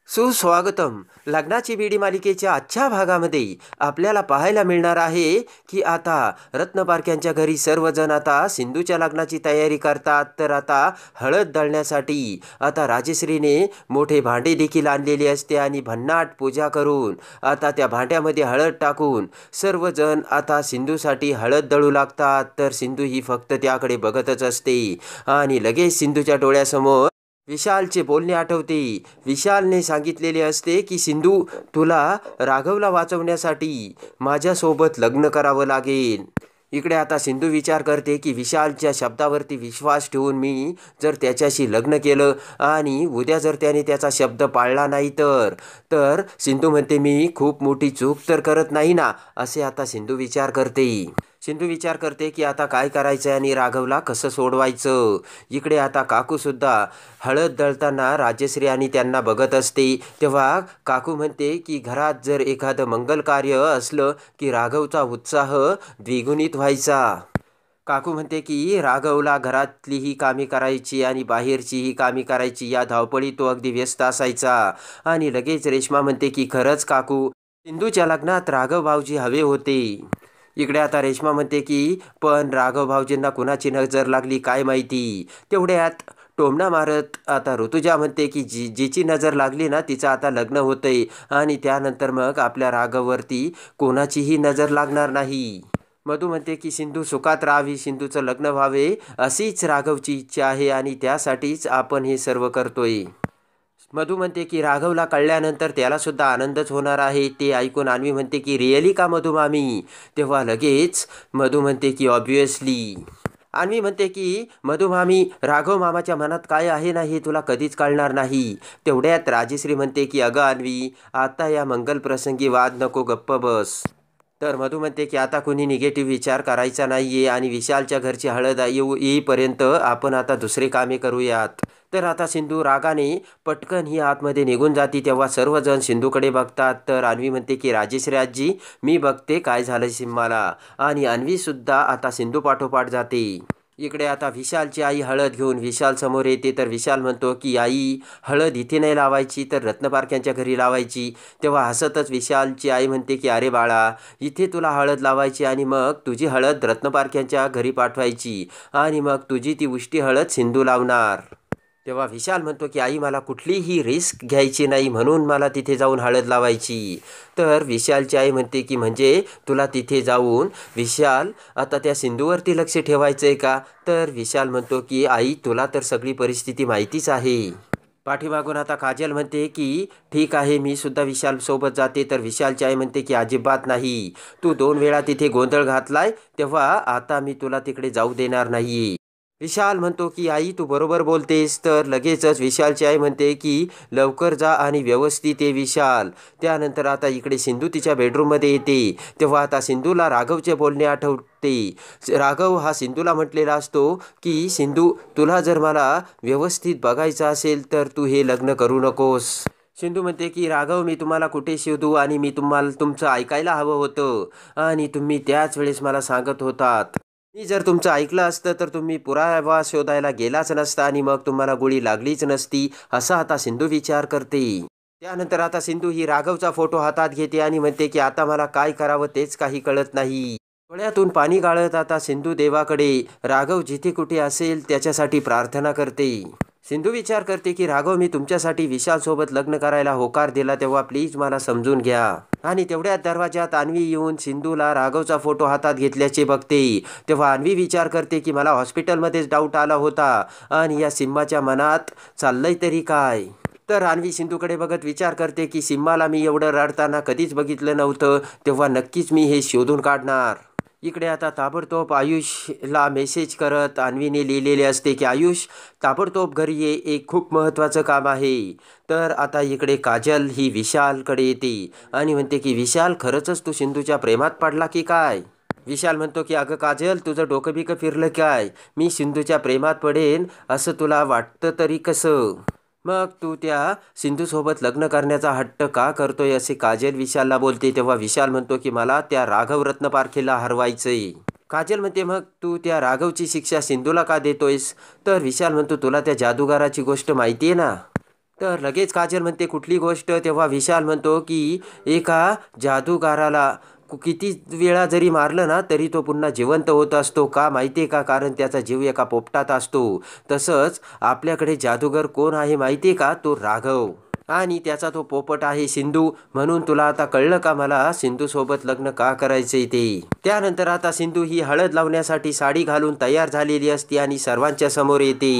सुस्वागतम. लग्नाची बेडी मालिकेच्या आजच्या भागामध्ये आपल्याला पाहायला मिळणार आहे की आता रत्नपारख्यांच्या घरी सर्वजण आता सिंधूच्या लग्नाची तयारी करतात. तर आता हळद दळण्यासाठी आता राजश्रीने मोठे भांडे देखील आणलेले असते आणि भन्नाट पूजा करून आता त्या भांड्यामध्ये हळद टाकून सर्वजण आता सिंधूसाठी हळद दळू लागतात. तर सिंधू ही फक्त त्याकडे बघतच असते आणि लगेच सिंधूच्या डोळ्यासमोर विशालचे बोलणे आठवते. विशालने सांगितलेले असते की सिंधू, तुला राघवला वाचवण्यासाठी माझ्यासोबत लग्न करावं लागेल. इकडे आता सिंधू विचार करते की विशालच्या शब्दावरती विश्वास ठेवून मी जर त्याच्याशी लग्न केलं आणि उद्या जर त्याने त्याचा शब्द पाळला नाही तर तर सिंधू म्हणते मी खूप मोठी चूक तर करत नाही ना, असे आता सिंधू विचार करते. सिंधू विचार करते की आता काय करायचं आणि राघवला कसं सोडवायचं. इकडे आता काकूसुद्धा हळद दळताना राजश्री आणि त्यांना बघत असते. तेव्हा काकू म्हणते की घरात जर एखादं मंगल कार्य असलं की राघवचा उत्साह द्विगुणित व्हायचा. काकू म्हणते की राघवला घरातलीही कामे करायची आणि बाहेरचीही कामे करायची, या धावपळीत तो अगदी व्यस्त असायचा. आणि लगेच रेश्मा म्हणते की खरंच काकू, सिंधूच्या लग्नात राघव भाऊजी हवे होते. इकडे आता रेश्मा म्हणते की पण राघव भाऊजींना कुणाची नजर लागली काय माहिती. तेवढ्यात टोमणा मारत आता ऋतुजा म्हणते की जिची नजर लागली ना तिचं आता लग्न होतंय आणि त्यानंतर मग आपल्या राघववरती कोणाचीही नजर लागणार नाही. मधू म्हणते की सिंधू सुखात राहावी, सिंधूचं लग्न व्हावे अशीच राघवची इच्छा आहे आणि त्यासाठीच आपण हे सर्व करतोय. मधू म्हणते की राघवला कळल्यानंतर त्यालासुद्धा आनंदच होणार आहे. ते ऐकून अन्वी म्हणते की रिअली का मधू मामी. तेव्हा लगेच मधू म्हणते की ऑब्वियसली. अन्वी म्हणते की मधू मामी, राघव मामाच्या मनात काय आहे ना हे तुला कधीच कळणार नाही. तेवढ्यात राजश्री म्हणते की अगं अन्वी, आता या मंगल प्रसंगी वाद नको, गप्प बस. तर मधू म्हणते की आता कुणी निगेटिव्ह विचार करायचा नाही आहे आणि विशालच्या घरची हळद येईपर्यंत आपण आता दुसरे कामे करूयात. तर आता सिंधू रागाने पटकन ही आतमध्ये निघून जाती. तेव्हा सर्वजण सिंधूकडे बघतात. तर अन्वी म्हणते की राजेश्री आजी, मी बघते काय झालं सिम्माला. आणि अन्वीसुद्धा आता सिंधू पाठोपाठ जाते. इकडे आता विशालची आई हळद घेऊन विशाल समोर येते. तर विशाल म्हणतो की आई, हळद इथे नाही लावायची तर रत्नपारख्यांच्या घरी लावायची. तेव्हा हसतच विशालची आई म्हणते की अरे बाळा, इथे तुला हळद लावायची आणि मग तुझी हळद रत्नपारख्यांच्या घरी पाठवायची आणि मग तुझी ती उष्टी हळद सिंधू लावणार. तेव्हा विशाल म्हणतो की आई, मला कुठलीही रिस्क घ्यायची नाही म्हणून मला तिथे जाऊन हळद लावायची. तर विशालची आई म्हणते की म्हणजे तुला तिथे जाऊन विशाल आता त्या सिंधूवरती लक्ष ठेवायचं आहे का. तर विशाल म्हणतो की आई, तुला तर सगळी परिस्थिती माहितीच आहे. पाठीमागून आता काजल म्हणते की ठीक आहे, मी सुद्धा विशालसोबत जाते. तर विशालची आई म्हणते की अजिबात नाही, तू 2 वेळा तिथे गोंधळ घातलाय तेव्हा आता मी तुला तिकडे जाऊ देणार नाही. विशाल म्हणतो की आई, तू बरोबर बोलतेस. तर लगेचच विशालची आई म्हणते की लवकर जा आणि व्यवस्थित ये विशाल. त्यानंतर आता इकडे सिंधू तिच्या बेडरूममध्ये येते. तेव्हा आता सिंधूला राघवचे बोलणे आठवते. राघव हा सिंधूला म्हटलेला असतो की सिंधू, तुला जर मला व्यवस्थित बघायचं असेल तर तू हे लग्न करू नकोस. सिंधू म्हणते की राघव, मी तुम्हाला कुठे शोधू आणि मी तुम्हाला तुमचं ऐकायला हवं होतं आणि तुम्ही त्याच वेळेस मला सांगत होतात. मी जर तुमचं ऐकलं असतं तर तुम्ही पुरावा शोधायला गेलाच नसता आणि मग तुम्हाला गोळी लागलीच नसती, असा आता सिंधू विचार करते. त्यानंतर आता सिंधू ही राघवचा फोटो हातात घेते आणि म्हणते की आता मला काय करावं तेच काही कळत नाही. डोळ्यातून पाणी गाळत आता सिंधू देवाकडे राघव जिथे कुठे असेल त्याच्यासाठी प्रार्थना करते. सिंधू विचार करते की राघव, मी तुमच्यासाठी विशालसोबत लग्न करायला होकार दिला तेव्हा प्लीज मला समजून घ्या. आणि तेवढ्यात दरवाजात अन्वी येऊन सिंधूला राघवचा फोटो हातात घेतल्याचे बघते. तेव्हा अन्वी विचार करते की मला हॉस्पिटलमध्येच डाऊट आला होता आणि या सिम्माच्या मनात चाललंय तरी काय. तर अन्वी सिंधूकडे बघत विचार करते की सिम्माला मी एवढं रडताना कधीच बघितलं नव्हतं, तेव्हा नक्कीच मी हे शोधून काढणार. इकडे आता ताबडतोब आयुषला मेसेज करत अन्वीने लिहिलेले असते की आयुष, ताबडतोब घरी ये, एक खूप महत्त्वाचं काम आहे. तर आता इकडे काजल ही विशालकडे येते आणि म्हणते की विशाल, खरंच तू सिंधूच्या प्रेमात पडला की काय. विशाल म्हणतो की अगं काजल, तुझं डोकं बिकं फिरलं काय, मी सिंधूच्या प्रेमात पडेन असं तुला वाटतं तरी कसं. मग तू त्या सिंधूसोबत लग्न करण्याचा हट्ट का करतोय असे काजल विशालला बोलते. तेव्हा विशाल म्हणतो की मला त्या राघव रत्नपारखेला हरवायचंय. काजल म्हणते मग तू त्या राघवची शिक्षा सिंधूला का देतोयस. तर विशाल म्हणतो तुला त्या जादूगाराची गोष्ट माहिती आहे ना. तर लगेच काजल म्हणते कुठली गोष्ट. तेव्हा विशाल म्हणतो की एका जादूगाराला किती वेळा जरी मारलं ना तरी तो पुन्हा जिवंत होत असतो. का माहिती आहे का? कारण त्याचा जीव एका पोपटात असतो. तसंच आपल्याकडे जादूगर कोण आहे माहिती आहे का? तो राघव. आणि त्याचा तो पोपट आहे सिंधू. म्हणून तुला आता कळलं का मला सिंधूसोबत लग्न का करायचंय ते. त्यानंतर आता सिंधू ही हळद लावण्यासाठी साडी घालून तयार झालेली असते आणि सर्वांच्या समोर येते.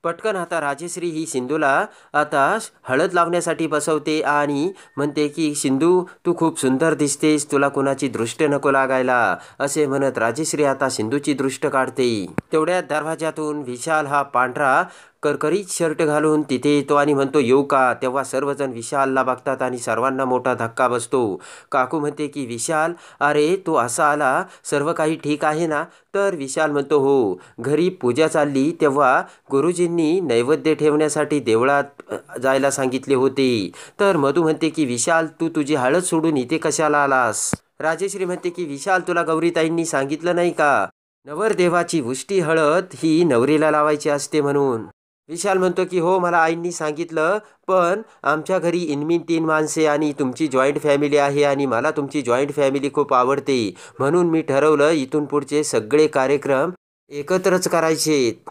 पटकन आता राजेश्री ही सिंधूला आता हळद लावण्यासाठी बसवते आणि म्हणते की सिंधू तू खूप सुंदर दिसतेस, तुला कुणाची दृष्ट नको लागायला. असे म्हणत राजेश्री आता सिंधूची दृष्ट काढते. तेवढ्यात दरवाजातून विशाल हा पांढरा करकरीत शर्ट घालून तिथे येतो आणि म्हणतो येऊ का. तेव्हा सर्वजण विशालला बघतात आणि सर्वांना मोठा धक्का बसतो. काकू म्हणते की विशाल अरे तू असा आला, सर्व काही ठीक आहे ना. तर विशाल म्हणतो हो. घरी पूजा चालली तेव्हा गुरुजींनी नैवेद्य ठेवण्यासाठी देवळात जायला सांगितले होते. तर मधू म्हणते की विशाल तू तुझी हळद सोडून इथे कशाला आलास. राजेश्री म्हणते की विशाल तुला गौरीताईंनी सांगितलं नाही का नवरदेवाची उष्टी हळद ही नवरीला लावायची असते म्हणून. विशाल म्हणतो की हो मला आईंनी सांगितलं, पण आमच्या घरी इनमीन 3 माणसे आणि तुमची जॉईंट फॅमिली आहे आणि मला तुमची जॉईंट फॅमिली खूप आवडते. म्हणून मी ठरवलं इथून पुढचे सगळे कार्यक्रम एकत्रच करायचे.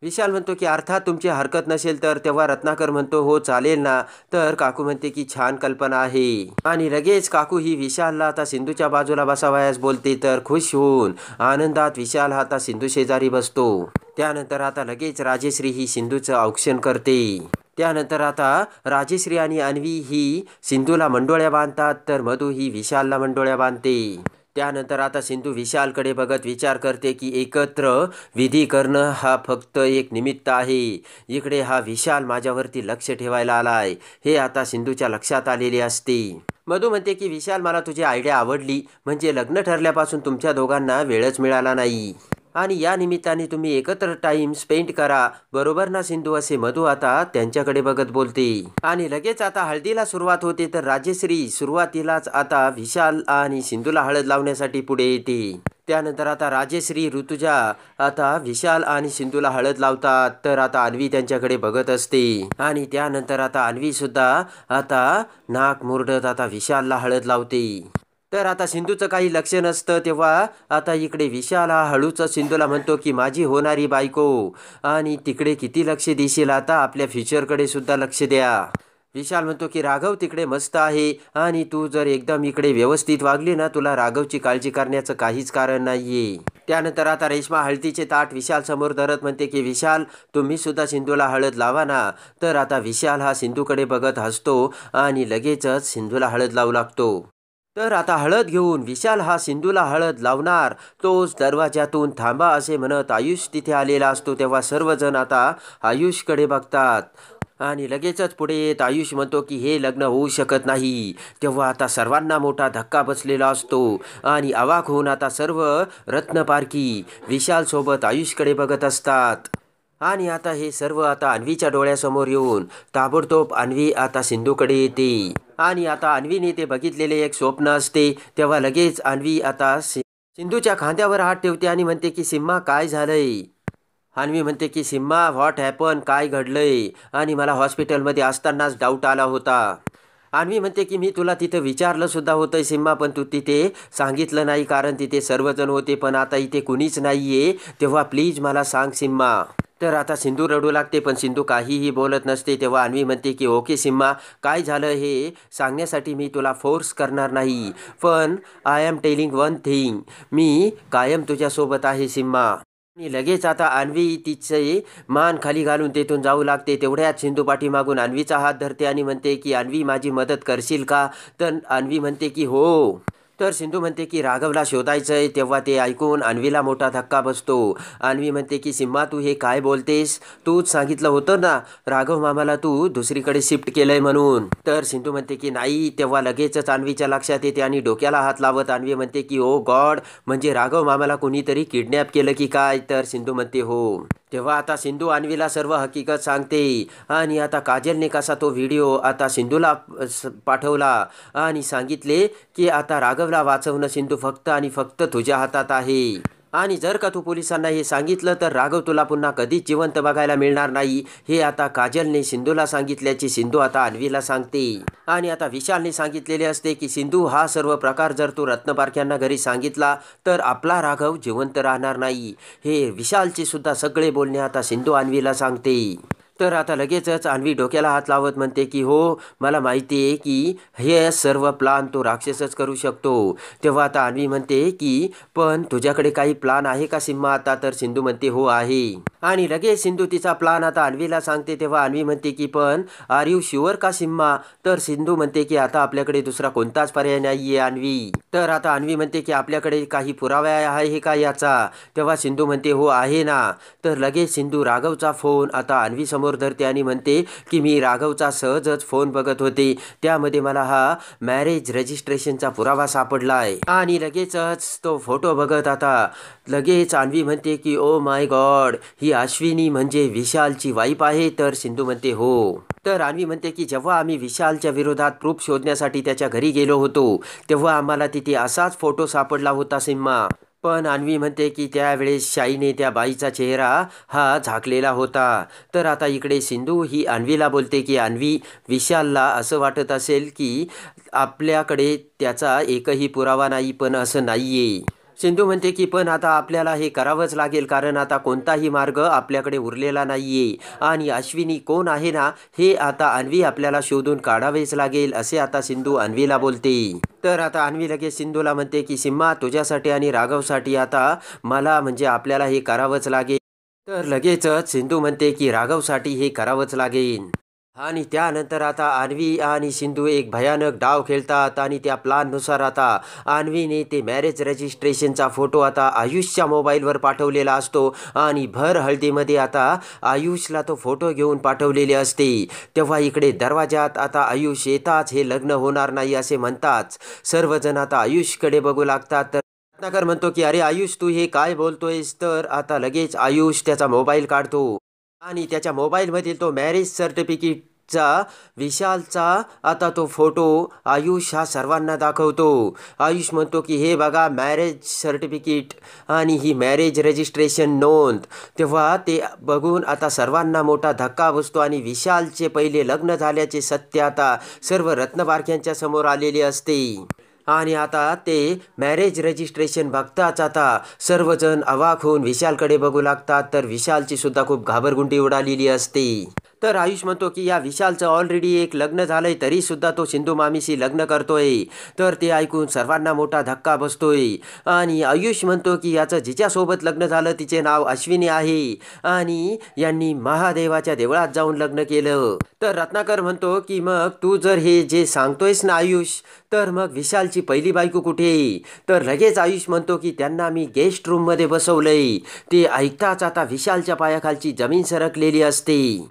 विशाल म्हणतो की अर्थात तुमची हरकत नसेल तर. तेव्हा रत्नाकर म्हणतो हो चालेल ना. तर काकू म्हणते की छान कल्पना आहे. आणि लगेच काकू ही विशालला आता सिंधूच्या बाजूला बसावयास बोलते. तर खुश होऊन आनंदात विशाल हा आता सिंधू शेजारी बसतो. त्यानंतर आता लगेच राजेश्री ही सिंधूचं औक्षण करते. त्यानंतर आता राजेश्री आणि अन्वी ही सिंधूला मंडोळ्या बांधतात. तर मधू ही विशालला मंडोळ्या बांधते. त्यानंतर आता सिंधू विशालकडे बघत विचार करते की एकत्र विधी करणं हा फक्त एक निमित्त आहे. इकडे हा विशाल माझ्यावरती लक्ष ठेवायला आलाय हे आता सिंधूच्या लक्षात आलेले असते. मधू म्हणते की विशाल मला तुझी आयडिया आवडली. म्हणजे लग्न ठरल्यापासून तुमच्या दोघांना वेळच मिळाला नाही आणि या निमित्ताने तुम्ही एकत्र टाइम स्पेंड करा, बरोबर ना सिंधू. असे मधू आता त्यांच्याकडे बघत बोलते. आणि लगेच आता हळदीला सुरुवात होते. तर राजेश्री सुरुवातीलाच आता विशाल आणि सिंधूला हळद लावण्यासाठी पुढे येते. त्यानंतर आता राजेश्री ऋतुजा आता विशाल आणि सिंधूला हळद लावतात. तर आता अन्वी त्यांच्याकडे बघत असते आणि त्यानंतर आता अन्वी सुद्धा आता नाक मुरडत आता विशालला हळद लावते. तर आता सिंधूचं काही लक्ष नसतं. तेव्हा आता इकडे विशाल हा हळूच सिंधूला म्हणतो की माझी होणारी बायको आणि तिकडे किती लक्ष देशील, आता आपल्या फ्युचरकडे सुद्धा लक्ष द्या. विशाल म्हणतो की राघव तिकडे मस्त आहे आणि तू जर एकदम इकडे व्यवस्थित वागली ना तुला राघवची काळजी करण्याचं काहीच कारण नाहीये. त्यानंतर आता रेश्मा हळदीचे ताट विशाल समोर धरत म्हणते की विशाल तुम्ही सुद्धा सिंधूला हळद लावा ना. तर आता विशाल हा सिंधूकडे बघत हसतो आणि लगेचच सिंधूला हळद लावू लागतो. तर आता हळद घेऊन विशाल हा सिंधूला हळद लावणार तोच दरवाजातून थांबा असे म्हणत आयुष तिथे आलेला असतो. तेव्हा सर्वजण आता आयुषकडे बघतात आणि लगेचच पुढे येत आयुष म्हणतो की हे लग्न होऊ शकत नाही. तेव्हा आता सर्वांना मोठा धक्का बसलेला असतो आणि अवाक होऊन आता सर्व रत्नपारखी विशालसोबत आयुषकडे बघत असतात. आणि आता हे सर्व आता अन्वीच्या डोळ्यासमोर येऊन ताबडतोब अन्वी आता सिंधूकडे येते. आणि आता अन्वीने ते बघितलेले एक स्वप्न असते. तेव्हा लगेच अन्वी आता सिंधूच्या खांद्यावर हात ठेवते आणि म्हणते की सिम्मा काय झालंय. अन्वी म्हणते की सिम्मा व्हॉट हॅपन, काय घडलंय. आणि मला हॉस्पिटलमध्ये असतानाच डाऊट आला होता. अन्वी म्हणते की मी तुला तिथं विचारलं सुद्धा होतं सिम्मा, पण तू तिथे सांगितलं नाही कारण तिथे सर्वजण होते, पण आता इथे कुणीच नाहीये. तेव्हा प्लीज मला सांग सिम्मा. तर आता सिंधू रडू लागते पण सिंधू काहीही बोलत नसते. तेव्हा अन्वी म्हणते की ओके सिम्मा, काय झालं हे सांगण्यासाठी मी तुला फोर्स करणार नाही, पण I am telling one thing, मी कायम तुझ्यासोबत आहे सिम्मा. आणि लगेच आता अन्वी तिचे मान खाली घालून तेथून जाऊ लागते. तेवढ्यात सिंधू पाठीमागून अन्वीचा हात धरते आणि म्हणते की अन्वी माझी मदत करशील का. तर अन्वी म्हणते की हो. तर सिंधू म्हणते की राघवला शोधायचंय. तेव्हा ते ऐकून अन्वीला मोठा धक्का बसतो. अन्वी म्हणते की सिम्मा तू हे काय बोलतेस, तूच सांगितलं होतं ना राघव मामाला तू दुसरीकडे शिफ्ट केलंय म्हणून. तर सिंधू म्हणते की नाही. तेव्हा लगेचच अन्वीच्या लक्षात येते आणि डोक्याला हात लावत अन्वी म्हणते की ओ गॉड, म्हणजे राघव मामाला कोणीतरी किडनॅप केलं की काय. तर सिंधू म्हणते हो. तेव्हा आता सिंधू अन्वीला सर्व हकीकत सांगते आणि आता काजलने कसा तो व्हिडिओ आता सिंधूला पाठवला आणि सांगितले की आता राघवला वाचवणं सिंधू फक्त आणि फक्त तुझ्या हातात आहे. आणि जर का तू पोलिसांना हे सांगितलं तर राघव तुला पुन्हा कधीच जिवंत बघायला मिळणार नाही, हे आता काजलने सिंधूला सांगितल्याची सिंधू आता अन्वीला सांगते. आणि आता विशालने सांगितलेले असते की सिंधू, हा सर्व प्रकार जर तू रत्नपारख्यांना घरी सांगितला तर आपला राघव जिवंत राहणार नाही. हे विशालचे सुद्धा सगळे बोलणे आता सिंधू अन्वीला सांगते. तर आता लगेचच अन्वी डोक्याला हात लावत म्हणते की हो, मला माहिती आहे की हे सर्व प्लान तो राक्षसच करू शकतो. तेव्हा आता अन्वी म्हणते की पण तुझ्याकडे काही प्लान आहे का सिम्मा आता? तर सिंधू म्हणते हो आहे. आणि लगेच सिंधू तिचा प्लान आता अन्वीला सांगते. तेव्हा अन्वी म्हणते की पण आर यू शुअर का सिम्मा? तर सिंधू म्हणते की आता आपल्याकडे दुसरा कोणताच पर्याय नाही आहे अन्वी. तर आता अन्वी म्हणते की आपल्याकडे काही पुरावा आहे का याचा? तेव्हा सिंधू म्हणते हो आहे ना. तर लगेच सिंधू राघवचा फोन आता अन्वी समोर धरते आणि म्हणते की मी राघवचा सहजच फोन बघत होते, त्यामध्ये मला हा मॅरेज रजिस्ट्रेशनचा पुरावा सापडला आहे. आणि लगेचच तो फोटो बघत आता लगेच अन्वी म्हणते की ओ माय गॉड, ही अश्विनी म्हणजे विशालची वाईफ आहे? तर सिंधू म्हणते हो. तर अन्वी म्हणते की जेव्हा आम्ही विशालच्या विरोधात प्रूफ शोधण्यासाठी त्याच्या घरी गेलो होतो तेव्हा आम्हाला तिथे असाच फोटो सापडला होता सिम्मा. पण अन्वी म्हणते की त्यावेळेस शाईने त्या बाईचा चेहरा हा झाकलेला होता. तर आता इकडे सिंधू ही अन्वीला बोलते की अन्वी, विशालला असं वाटत असेल की आपल्याकडे त्याचा एकही पुरावा नाही, पण असं नाहीये. सिंधू म्हणते की पण आता आपल्याला हे करावंच लागेल, कारण आता कोणताही मार्ग आपल्याकडे उरलेला नाहीये आणि अश्विनी कोण आहे ना, हे आता अन्वी आपल्याला शोधून काढावेच लागेल, असे आता सिंधू अन्वीला बोलते. तर आता अन्वी लगेच सिंधूला म्हणते की सिम्मा, तुझ्यासाठी आणि राघवसाठी आता मला म्हणजे आपल्याला हे करावंच लागेल. तर लगेचच सिंधू म्हणते की राघवसाठी हे करावंच लागेल. आणि त्यानंतर आता अन्वी आणि सिंधू एक भयानक डाव खेळतात आणि त्या प्लाननुसार आता अन्वीने ते मॅरेज रजिस्ट्रेशनचा फोटो आता आयुषच्या मोबाईलवर पाठवलेला असतो आणि भर हळदीमध्ये आता आयुषला तो फोटो घेऊन पाठवलेले असते. तेव्हा इकडे दरवाजात आता आयुष येताच हे लग्न होणार नाही असे म्हणताच सर्वजण आता आयुषकडे बघू लागतात. तर रत्नाकर म्हणतो की अरे आयुष, तू हे काय बोलतोयस? तर आता लगेच आयुष त्याचा मोबाईल काढतो आणि त्याच्या मोबाईलमधील तो मॅरेज सर्टिफिकेटचा विशालचा आता तो फोटो आयुष हा सर्वांना दाखवतो. आयुष म्हणतो की हे बघा मॅरेज सर्टिफिकेट आणि ही मॅरेज रजिस्ट्रेशन नोंद. तेव्हा ते बघून आता सर्वांना मोठा धक्का बसतो आणि विशालचे पहिले लग्न झाल्याचे सत्य आता सर्व रत्नपारख्यांच्या समोर आलेले असते. आणि आता ते मॅरेज रजिस्ट्रेशन बघताच आता सर्वजण अवाक होऊन विशालकडे बघू लागतात. तर विशालची सुद्धा खूप घाबरगुंडी उडालेली असते. तर आयुष म्हणतो की या विशालचं ऑलरेडी एक लग्न झालंय तरी सुद्धा तो सिंधू मामीशी लग्न करतोय. तर ते ऐकून सर्वांना मोठा धक्का बसतोय आणि आयुष म्हणतो की याचं जिच्यासोबत लग्न झालं तिचे नाव अश्विनी आहे आणि यांनी महादेवाच्या देवळात जाऊन लग्न केलं. तर रत्नाकर म्हणतो की मग तू जर हे जे सांगतोयस ना आयुष, तर मग विशालची पहिली बायको कुठे? तर लगेच आयुष म्हणतो की त्यांना मी गेस्ट रूममध्ये बसवलंय. ते ऐकताच आता विशालच्या पायाखालची जमीन सरकलेली असते.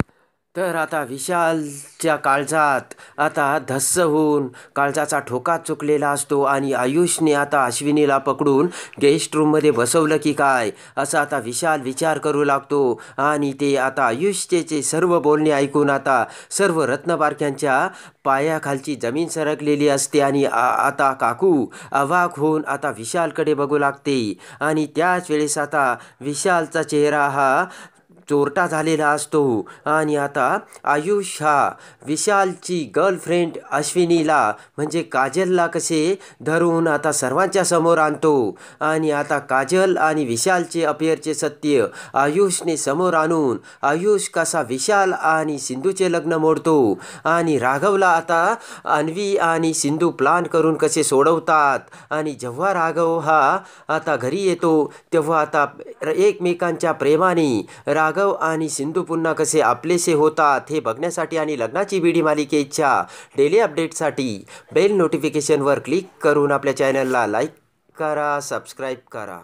तर आता विशालच्या काळजात आता धस्स होऊन काळजाचा ठोका चुकलेला असतो आणि आयुषने आता अश्विनीला पकडून गेस्ट रूममध्ये बसवलं की काय, असं आता विशाल विचार करू लागतो. आणि ते आता आयुषचे सर्व बोलणे ऐकून आता सर्व रत्नपारख्यांच्या पायाखालची जमीन सरकलेली असते आणि आता काकू अवाक होऊन आता विशालकडे बघू लागते. आणि त्याच वेळेस आता विशालचा चेहरा हा चोरटा झालेला असतो आणि आता आयुष हा विशालची गर्लफ्रेंड अश्विनीला म्हणजे काजलला कसे धरून आता सर्वांच्या समोर आणतो. आणि आता काजल आणि विशालचे अफेअरचे सत्य आयुषने समोर आणून आयुष कसा विशाल आणि सिंधूचे लग्न मोडतो आणि राघवला आता अन्वी आणि सिंधू प्लान करून कसे सोडवतात. आणि जेव्हा राघव हा आता घरी येतो तेव्हा आता एकमेकांच्या प्रेमाने राघव आणि सिंधू पुन्हा कसे आपलेसे होतात हे बघण्यासाठी आणि लग्नाची बीडी मालिकेच्या डेली अपडेटसाठी बेल नोटिफिकेशनवर क्लिक करून आपल्या चॅनलला लाईक करा, सबस्क्राईब करा.